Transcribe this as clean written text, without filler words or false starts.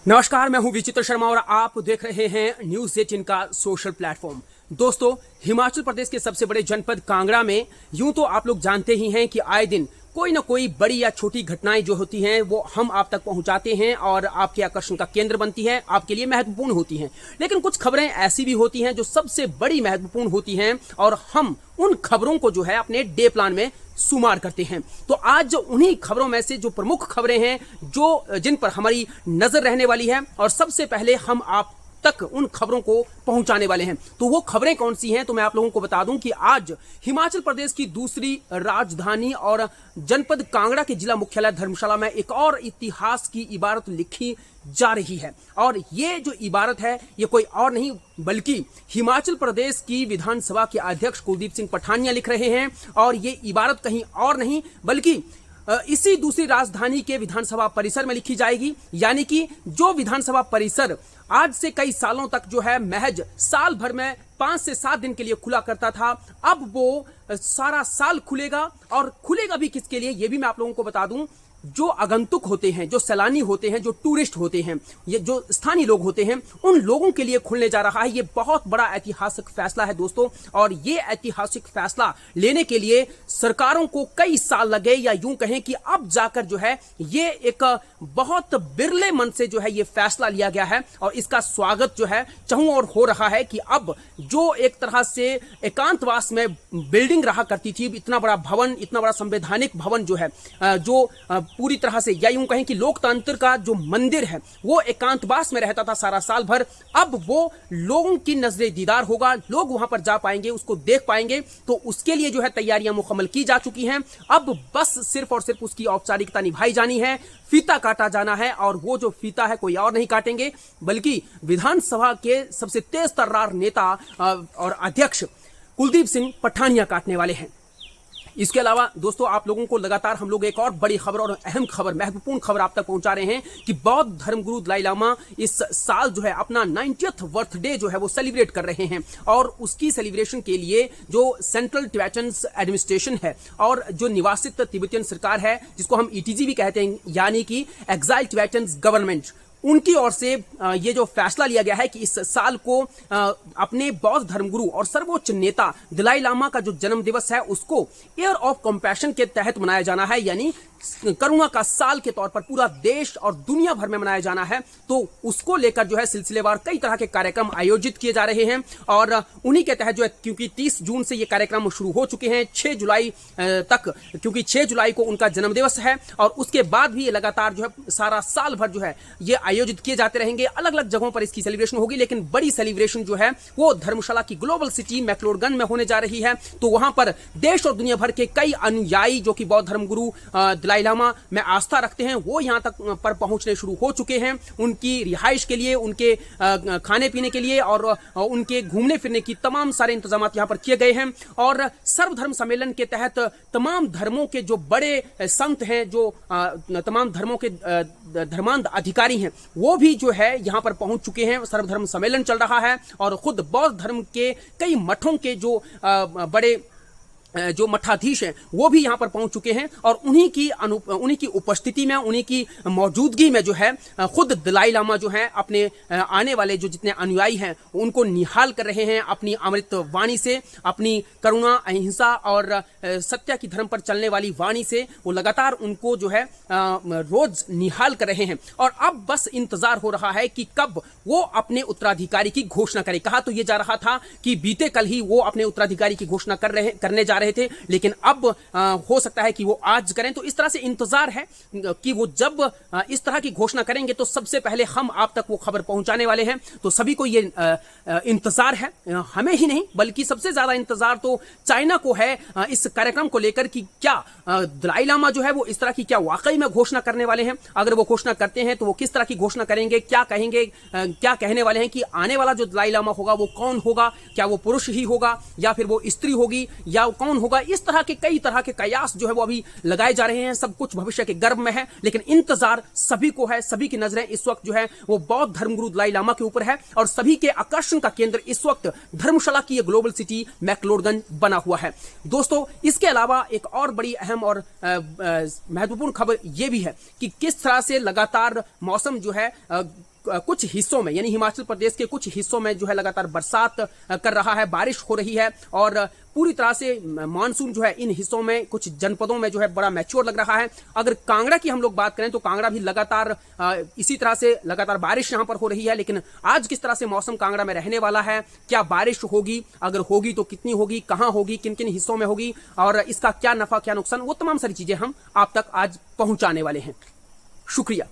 नमस्कार, मैं हूं विचित्र शर्मा और आप देख रहे हैं न्यूज 18 का सोशल प्लेटफॉर्म। दोस्तों, हिमाचल प्रदेश के सबसे बड़े जनपद कांगड़ा में यूं तो आप लोग जानते ही हैं कि आए दिन कोई ना कोई बड़ी या छोटी घटनाएं जो होती हैं वो हम आप तक पहुंचाते हैं और आपके आकर्षण का केंद्र बनती हैं, आपके लिए महत्वपूर्ण होती हैं। लेकिन कुछ खबरें ऐसी भी होती हैं जो सबसे बड़ी महत्वपूर्ण होती हैं और हम उन खबरों को जो है अपने डे प्लान में शुमार करते हैं। तो आज उन्हीं खबरों में से जो प्रमुख खबरें हैं जो जिन पर हमारी नजर रहने वाली है और सबसे पहले हम आप तक उन खबरों को पहुंचाने वाले हैं। तो वो खबरें कौन सी हैं, तो मैं आप लोगों को बता दूं कि आज हिमाचल प्रदेश की दूसरी राजधानी और जनपद कांगड़ा के जिला मुख्यालय धर्मशाला में एक और इतिहास की इबारत लिखी जा रही है। और ये जो इबारत है ये कोई और नहीं बल्कि हिमाचल प्रदेश की विधानसभा के अध्यक्ष कुलदीप सिंह पठानिया लिख रहे हैं। और ये इबारत कहीं और नहीं बल्कि इसी दूसरी राजधानी के विधानसभा परिसर में लिखी जाएगी। यानी कि जो विधानसभा परिसर आज से कई सालों तक जो है महज साल भर में 5 से 7 दिन के लिए खुला करता था, अब वो सारा साल खुलेगा। और खुलेगा भी किसके लिए ये भी मैं आप लोगों को बता दूं। जो आगंतुक होते हैं, जो सैलानी होते हैं, जो टूरिस्ट होते हैं, ये जो स्थानीय लोग होते हैं, उन लोगों के लिए खुलने जा रहा है। ये बहुत बड़ा ऐतिहासिक फैसला है दोस्तों। और ये ऐतिहासिक फैसला लेने के लिए सरकारों को कई साल लगे, या यूं कहें कि अब जाकर जो है ये एक बहुत बिरले मन से जो है ये फैसला लिया गया है। और इसका स्वागत जो है चहुं और हो रहा है कि अब जो एक तरह से एकांतवास में बिल्डिंग रहा करती थी, इतना बड़ा भवन, इतना बड़ा संवैधानिक भवन जो है, जो पूरी तरह से या यूं कहें कि लोकतंत्र का जो मंदिर है वो एकांतवास में रहता था सारा साल भर, अब वो लोगों की नजरे दीदार होगा, लोग वहां पर जा पाएंगे, उसको देख पाएंगे। तो उसके लिए जो है तैयारियां मुकम्मल की जा चुकी हैं। अब बस सिर्फ और सिर्फ उसकी औपचारिकता निभाई जानी है, फीता काटा जाना है। और वो जो फीता है कोई और नहीं काटेंगे बल्कि विधानसभा के सबसे तेज तर्रार नेता और अध्यक्ष कुलदीप सिंह पठानिया काटने वाले हैं। इसके अलावा दोस्तों, आप लोगों को लगातार हम लोग एक और बड़ी खबर और अहम खबर, महत्वपूर्ण खबर आप तक पहुंचा रहे हैं कि बौद्ध धर्मगुरु दलाई लामा इस साल जो है अपना 90th बर्थडे जो है वो सेलिब्रेट कर रहे हैं। और उसकी सेलिब्रेशन के लिए जो सेंट्रल टिबेटन एडमिनिस्ट्रेशन है और जो निवासित तिब्बतियन सरकार है, जिसको हम ETG भी कहते हैं, यानी कि एक्साइल टिबेटन गवर्नमेंट, उनकी ओर से ये जो फैसला लिया गया है कि इस साल को अपने बौद्ध धर्मगुरु और सर्वोच्च नेता दलाई लामा का जो जन्म दिवस है उसको ईयर ऑफ कंपैशन के तहत मनाया जाना है, यानी करुणा का साल के तौर पर पूरा देश और दुनिया भर में मनाया जाना है। तो उसको लेकर जो है सिलसिलेवार कई तरह के कार्यक्रम आयोजित किए जा रहे हैं। और उन्हीं के तहत जो है, क्योंकि 30 जून से ये कार्यक्रम शुरू हो चुके हैं 6 जुलाई तक, क्योंकि 6 जुलाई को उनका जन्मदिवस है और उसके बाद भी ये लगातार जो है सारा साल भर जो है ये आयोजित किए जाते रहेंगे। अलग अलग जगहों पर इसकी सेलिब्रेशन होगी, लेकिन बड़ी सेलिब्रेशन जो है वो धर्मशाला की ग्लोबल सिटी मैक्लोडगंज में होने जा रही है। तो वहां पर देश और दुनिया भर के कई अनुयायी जो कि बौद्ध धर्मगुरु दलाई लामा में आस्था रखते हैं, वो यहां तक पर पहुंचने शुरू हो चुके हैं। उनकी रिहाइश के लिए, उनके खाने पीने के लिए और उनके घूमने फिरने की तमाम सारे इंतजाम यहां पर किए गए हैं। और सर्वधर्म सम्मेलन के तहत तमाम धर्मों के जो बड़े संत हैं, जो तमाम धर्मों के धर्मांध अधिकारी हैं, वो भी जो है यहां पर पहुंच चुके हैं। सर्वधर्म सम्मेलन चल रहा है और खुद बौद्ध धर्म के कई मठों के जो बड़े जो मठाधीश हैं वो भी यहां पर पहुंच चुके हैं। और उन्हीं की उपस्थिति में, उन्हीं की मौजूदगी में जो है खुद दलाई लामा जो है अपने आने वाले जो जितने अनुयायी हैं उनको निहाल कर रहे हैं अपनी अमृत वाणी से, अपनी करुणा, अहिंसा और सत्य की धर्म पर चलने वाली वाणी से। वो लगातार उनको जो है रोज निहाल कर रहे हैं। और अब बस इंतजार हो रहा है कि कब वो अपने उत्तराधिकारी की घोषणा करे। कहा तो ये जा रहा था कि बीते कल ही वो अपने उत्तराधिकारी की घोषणा करने जा रहे थे, लेकिन अब हो सकता है कि वो आज करें। तो इस तरह से इंतजार है कि वो जब इस तरह की घोषणा करेंगे तो सबसे पहले हम आप तक वो खबर पहुंचाने वाले हैं। तो सभी को ये इंतजार है, हमें ही नहीं बल्कि सबसे ज्यादा इंतजार तो चाइना को है इस कार्यक्रम को लेकर कि क्या दलाई लामा जो है वो इस तरह की क्या वाकई में घोषणा करने वाले हैं। अगर वो घोषणा करते हैं तो वो किस तरह की घोषणा करेंगे, क्या कहेंगे, क्या कहने वाले हैं कि आने वाला जो दलाई लामा होगा वो कौन होगा, क्या वो पुरुष ही होगा या फिर वो स्त्री होगी, या कौन लॉकडाउन होगा, इस तरह के कई तरह के कयास जो है वो अभी लगाए जा रहे हैं। सब कुछ भविष्य के गर्भ में है, लेकिन इंतजार सभी को है। सभी की नजरें इस वक्त जो है वो बौद्ध धर्मगुरु दलाई लामा के ऊपर है और सभी के आकर्षण का केंद्र इस वक्त धर्मशाला की ये ग्लोबल सिटी मैक्लोडगंज बना हुआ है। दोस्तों, इसके अलावा एक और बड़ी अहम और महत्वपूर्ण खबर यह भी है कि किस तरह से लगातार मौसम जो है कुछ हिस्सों में, यानी हिमाचल प्रदेश के कुछ हिस्सों में जो है लगातार बरसात कर रहा है, बारिश हो रही है और पूरी तरह से मानसून जो है इन हिस्सों में, कुछ जनपदों में जो है बड़ा मैच्योर लग रहा है। अगर कांगड़ा की हम लोग बात करें तो कांगड़ा भी लगातार इसी तरह से लगातार बारिश यहां पर हो रही है। लेकिन आज किस तरह से मौसम कांगड़ा में रहने वाला है, क्या बारिश होगी, अगर होगी तो कितनी होगी, कहां होगी, किन किन हिस्सों में होगी और इसका क्या नफा क्या नुकसान, वो तमाम सारी चीजें हम आप तक आज पहुंचाने वाले हैं। शुक्रिया।